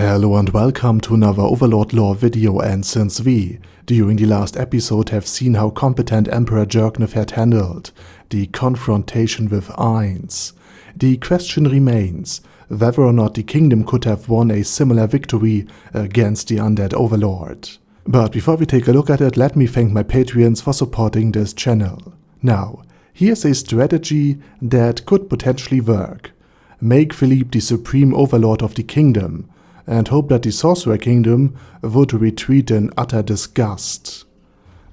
Hello and welcome to another Overlord lore video, and since we, during the last episode, have seen how competent Emperor Jerknef had handled the confrontation with Ainz, the question remains whether or not the kingdom could have won a similar victory against the undead Overlord. But before we take a look at it, let me thank my Patreons for supporting this channel. Now, here's a strategy that could potentially work. Make Philippe the supreme overlord of the kingdom, and hope that the Sorcerer Kingdom would retreat in utter disgust.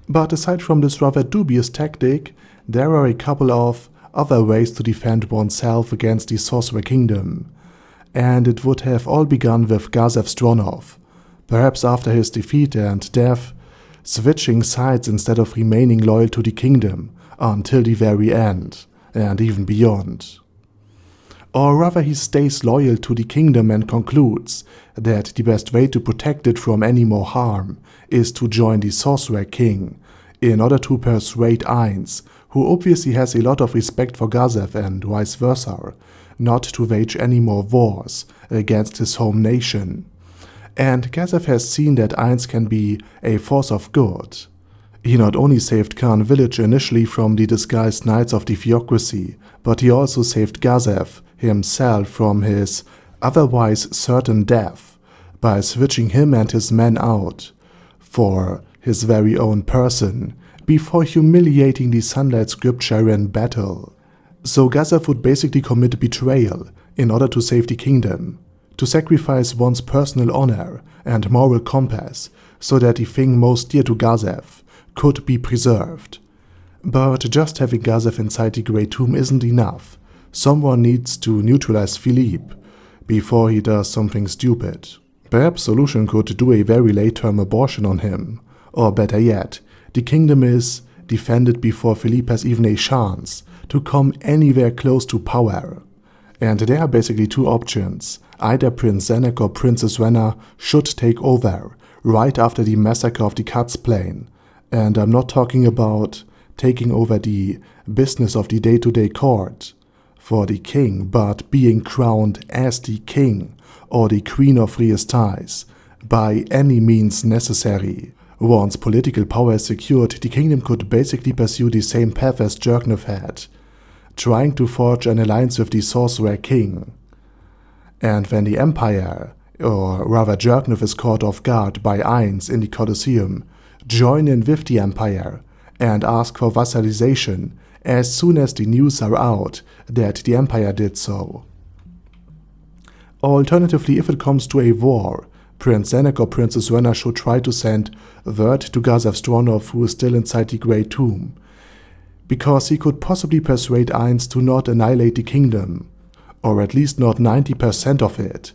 But aside from this rather dubious tactic, there are a couple of other ways to defend oneself against the Sorcerer Kingdom, and it would have all begun with Gazef Stronov, perhaps after his defeat and death, switching sides instead of remaining loyal to the kingdom until the very end, and even beyond. Or rather, he stays loyal to the kingdom and concludes that the best way to protect it from any more harm is to join the Sorcerer King, in order to persuade Ainz, who obviously has a lot of respect for Gazef and vice versa, not to wage any more wars against his home nation. And Gazef has seen that Ainz can be a force of good. He not only saved Khan village initially from the disguised knights of the theocracy, but he also saved Gazef himself from his otherwise certain death by switching him and his men out for his very own person before humiliating the Sunlight Scripture in battle. So Gazef would basically commit betrayal in order to save the kingdom, to sacrifice one's personal honor and moral compass so that the thing most dear to Gazef could be preserved. But just having Gazef inside the Great Tomb isn't enough. Someone needs to neutralize Philippe before he does something stupid. Perhaps Solution could do a very late-term abortion on him, or better yet, the kingdom is defended before Philippe has even a chance to come anywhere close to power. And there are basically two options. Either Prince Zenek or Princess Rena should take over right after the massacre of the Cuts Plain. And I'm not talking about taking over the business of the day-to-day court for the king, but being crowned as the king or the Queen of Re-Estize by any means necessary. Once political power is secured, the kingdom could basically pursue the same path as Jerknef had, trying to forge an alliance with the Sorcerer King. And when the Empire, or rather Jerknef, is caught off guard by Ainz in the Colosseum, join in with the Empire and ask for vassalization as soon as the news are out that the Empire did so. Alternatively, if it comes to a war, Prince Zenek or Princess Rena should try to send word to Gazef Stronov, who is still inside the Great Tomb, because he could possibly persuade Ainz to not annihilate the kingdom, or at least not 90% of it,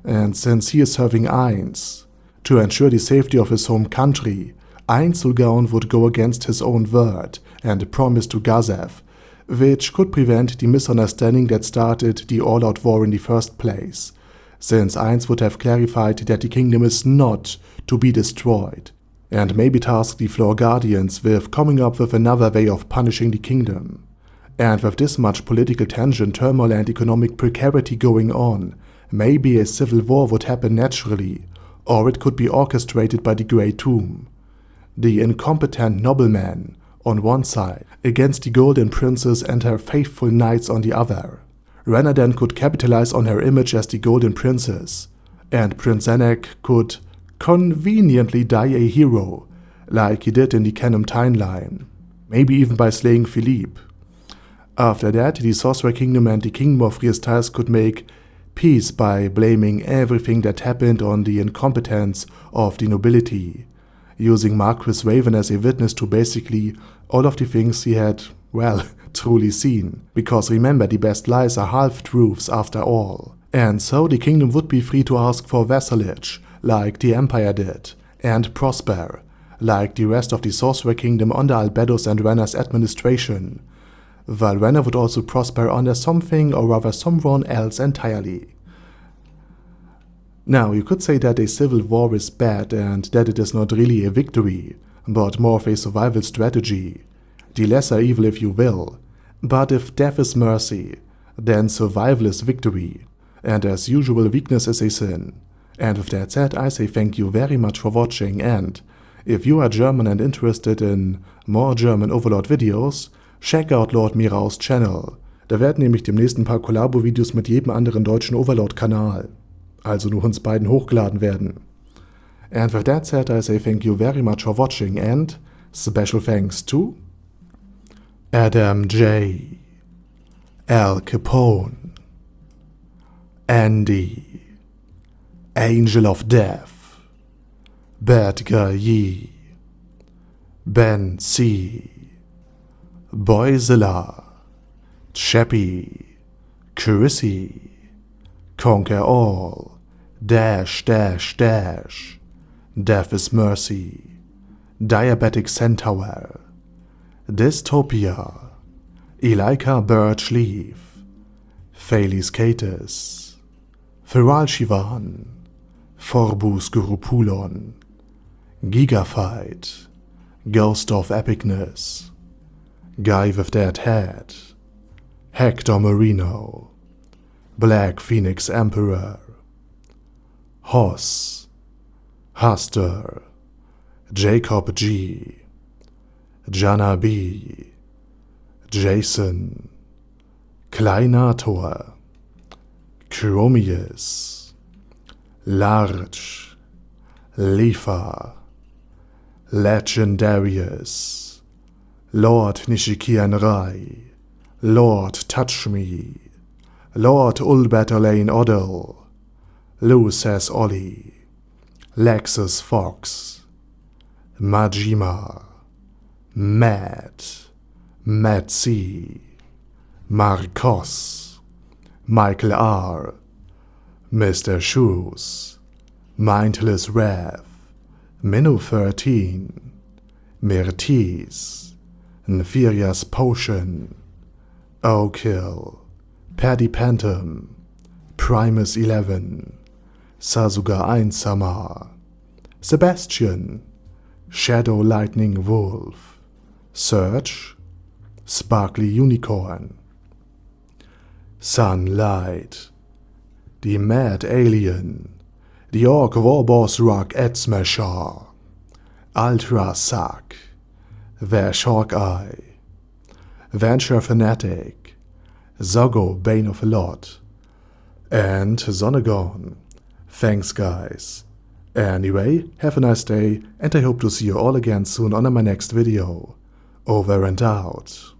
and since he is serving Ainz to ensure the safety of his home country, Ainz Ooal Gown would go against his own word and promise to Gazef, which could prevent the misunderstanding that started the all-out war in the first place, since Ainz would have clarified that the kingdom is not to be destroyed, and maybe task the Floor Guardians with coming up with another way of punishing the kingdom. And with this much political tension, turmoil and economic precarity going on, maybe a civil war would happen naturally, or it could be orchestrated by the Great Tomb. The incompetent nobleman on one side against the Golden Princess and her faithful knights on the other. Rena then could capitalize on her image as the Golden Princess, and Prince Zenek could conveniently die a hero, like he did in the canon timeline, maybe even by slaying Philippe. After that, the Sorcerer Kingdom and the Kingdom of Re-Estize could make peace by blaming everything that happened on the incompetence of the nobility, using Marquis Raven as a witness to basically all of the things he had, well, truly seen. Because remember, the best lies are half-truths after all. And so the kingdom would be free to ask for vassalage, like the Empire did, and prosper, like the rest of the Sorcerer Kingdom under Albedo's and Rena's administration, while Rena would also prosper under something or rather someone else entirely. Now, you could say that a civil war is bad and that it is not really a victory, but more of a survival strategy, the lesser evil if you will. But if death is mercy, then survival is victory, and as usual weakness is a sin, And with that said, I say thank you very much for watching, and if you are German and interested in more German Overlord videos, check out Lord Mirau's Channel. Da werden nämlich demnächst ein paar Kollabo-Videos mit jedem anderen deutschen Overlord-Kanal, also nur uns beiden, hochgeladen werden. And with that said, I say thank you very much for watching, and special thanks to Adam J, Al Capone, Andy, Angel of Death, Bad Guy Yi, Ben C, Boyzilla, Chappie, Chrissy, Conquer All, Dash, Death is Mercy, Diabetic Centaur, Dystopia, Elika Birchleaf, Thales Catus, Feral Shivan, Forbus Gurupulon, Gigafight, Ghost of Epicness, Guy with Dead Head, Hector Marino, Black Phoenix Emperor, Hoss, Huster, Jacob G, Jana B, Jason, Kleinator, Chromius, Large, Lifa, Legendarius, Lord Nishikian Rai, Lord Touch Me, Lord Ulbeterlane Odell, Luces Ollie, Lexus Fox, Majima, Matt C, Marcos, Michael R, Mr. Shoes, Mindless Rev, Minnow 13, Mirtiz, Nefiria's Potion, O'Kill, Paddy Pantum, Primus 11, Sasuga Einsama, Sebastian, Shadow Lightning Wolf, Surge, Sparkly Unicorn, Sunlight, the Mad Alien, the Orc Warboss Rock Ed Smasher, Ultra Suck, Vash Hawkeye, Venture Fanatic, Zoggo Bane of a Lot, and Zonnegon. Thanks guys. Anyway, have a nice day, and I hope to see you all again soon on my next video. Over and out.